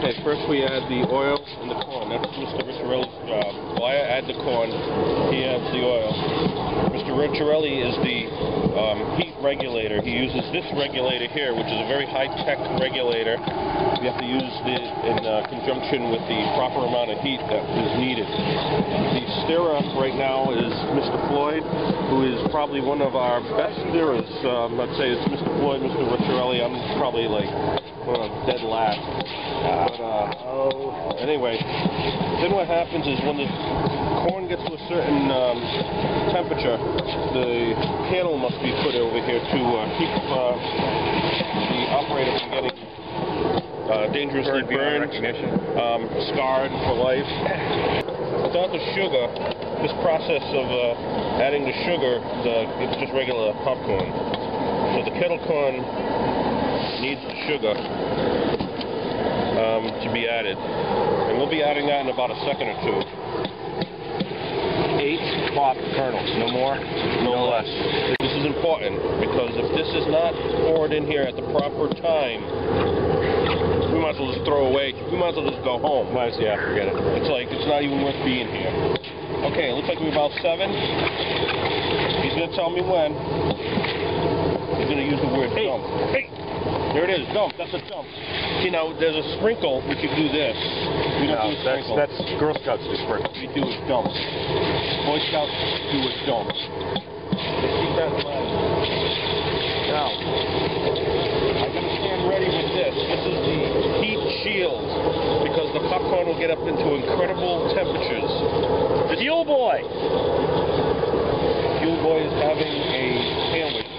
Okay, first we add the oil and the corn. That's Mr. Ricciarelli's job. Well, I add the corn, he adds the oil. Mr. Ricciarelli is the heat regulator. He uses this regulator here, which is a very high-tech regulator. You have to use it in conjunction with the proper amount of heat that is needed. The stirrer right now is Mr. Floyd, who is probably one of our best stirrers. Let's say it's Mr. Floyd, Mr. Ricciarelli. I'm probably like dead last. Anyway, then what happens is when the corn gets to a certain temperature, the panel must be put over here to keep the operator from getting dangerously burned, scarred for life. Without the sugar, this process of adding the sugar, it's just regular popcorn. So the kettle corn needs the sugar to be added. And we'll be adding that in about a second or two. 8 pop kernels, no more, no less. This is important because if this is not poured in here at the proper time, we might as well just throw away. We might as well just go home. Yeah, forget it. It's like, it's not even worth being here. Okay, it looks like we're about 7. He's going to tell me when. He's going to use the word dump. Hey! There it is, dump. That's a dump. See, now, there's a sprinkle, which you do this. We don't do a sprinkle. That's Girl Scouts do sprinkle. We do a dump. Boy Scouts do a dump. Let's keep that in mind. Now, I got to stand ready with this. This is the heat shield, because the popcorn will get up into incredible temperatures. The Fuel Boy! Fuel Boy is having a sandwich.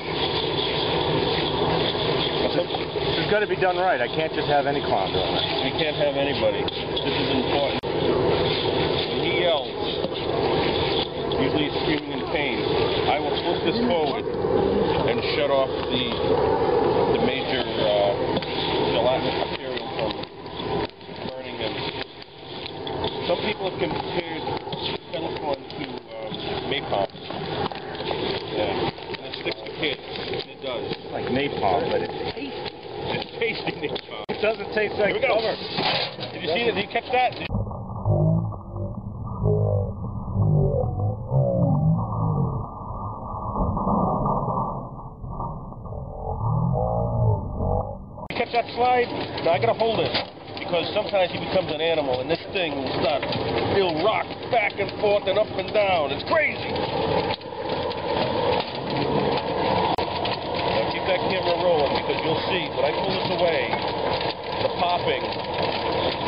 It's got to be done right. I can't just have any clown doing it. We can't have anybody. This is important. When he yells, usually he's screaming in pain, I will flip this forward and shut off the major gelatinous material from burning him. Some people have compared kettle corn to napalm. Yeah. And it sticks to kids. It does. Like napalm, but it's tasty. It's tasty napalm. It doesn't taste like cover. Did you see it? Did you catch that? Catch that slide? No, I gotta hold it because sometimes he becomes an animal and this thing will start, it'll rock back and forth and up and down. It's crazy. Now keep that camera rolling because you'll see when I pull this away, the popping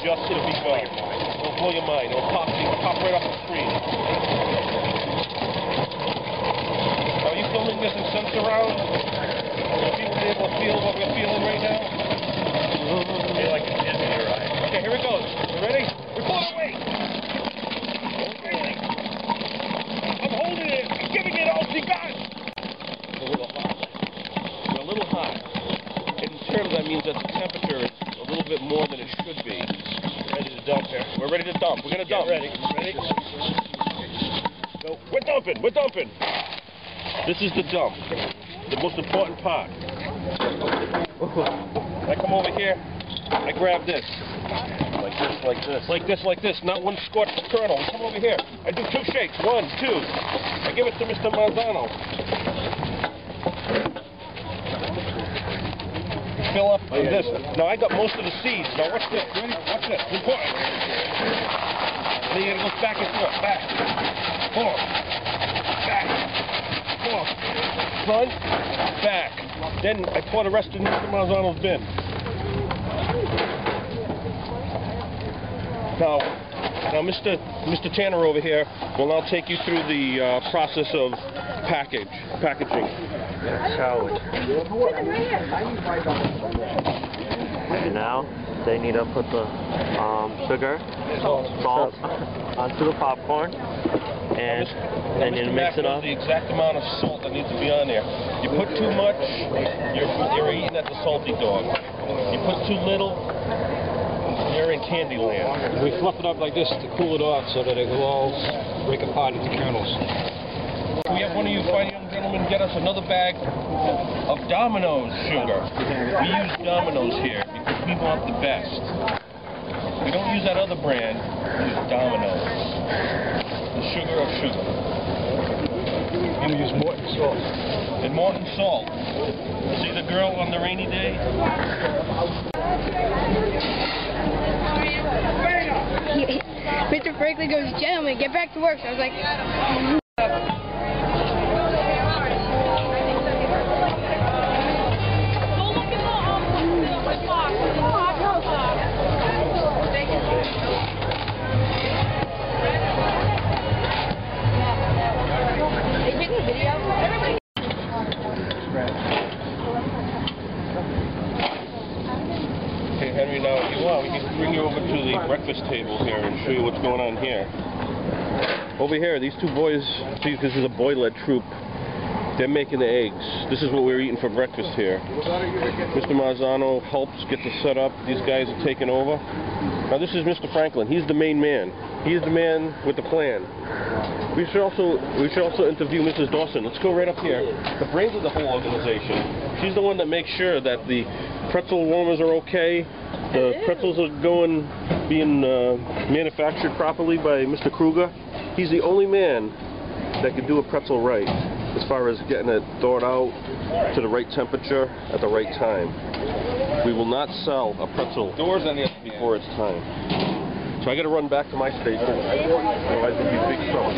just to be begun. It'll blow your mind. It'll pop right off the screen. Are you filming this and sent around? Are people able to feel what we're feeling right now? I feel like it's Disney ride. Okay, here it goes. You ready? We're pulling away. I'm holding it. I'm giving it all she got. It's a little hot. It's a little hot. In terms, that means that the temperature is a little bit more than it should be. Ready to dump here. We're ready to dump. We're going to dump. Ready. Ready? Go. We're dumping. We're dumping. This is the dump. The most important part. I come over here, I grab this. Like this, like this. Like this, like this. Not one scorched kernel. Come over here. I do 2 shakes. 1, 2. I give it to Mr. Marzano. Fill up with this. Now I got most of the seeds. Now watch this. Ready? Watch this. Important. Then you gotta go back and forth. Back. Forth. Back. Forth. Front. Back. Then I pour the rest in Mr. Marzano's bin. Now Mr. Tanner over here will now take you through the process of packaging. And now they need to put the sugar, salt onto the popcorn, and then you mix it up. The exact amount of salt that needs to be on there. You put too much, you're eating at the salty dog. You put too little, you're in Candyland. We fluff it up like this to cool it off so that it will all break apart into kernels. We have one of you fine young gentlemen get us another bag of Domino's sugar. We use Domino's here because we want the best. We don't use that other brand. We use Domino's. The sugar of sugar. I'm going to use Morton salt. And Morton salt. See the girl on the rainy day? Mr. Franklin goes, gentlemen, get back to work. So I was like... Okay, Henry, now if you want, we can bring you over to the breakfast table here and show you what's going on here. Over here, these two boys, see, this is a boy-led troop. They're making the eggs. This is what we're eating for breakfast here. Mr. Marzano helps get the setup. These guys are taking over. Now this is Mr. Franklin. He's the main man. He's the man with the plan. We should also interview Mrs. Dawson. Let's go right up here. The brains of the whole organization. She's the one that makes sure that the pretzel warmers are okay. The pretzels are being manufactured properly by Mr. Kruger. He's the only man that can do a pretzel right, as far as getting it thawed out to the right temperature at the right time. We will not sell a pretzel before it's time. So I got to run back to my station, otherwise we'll be in big trouble.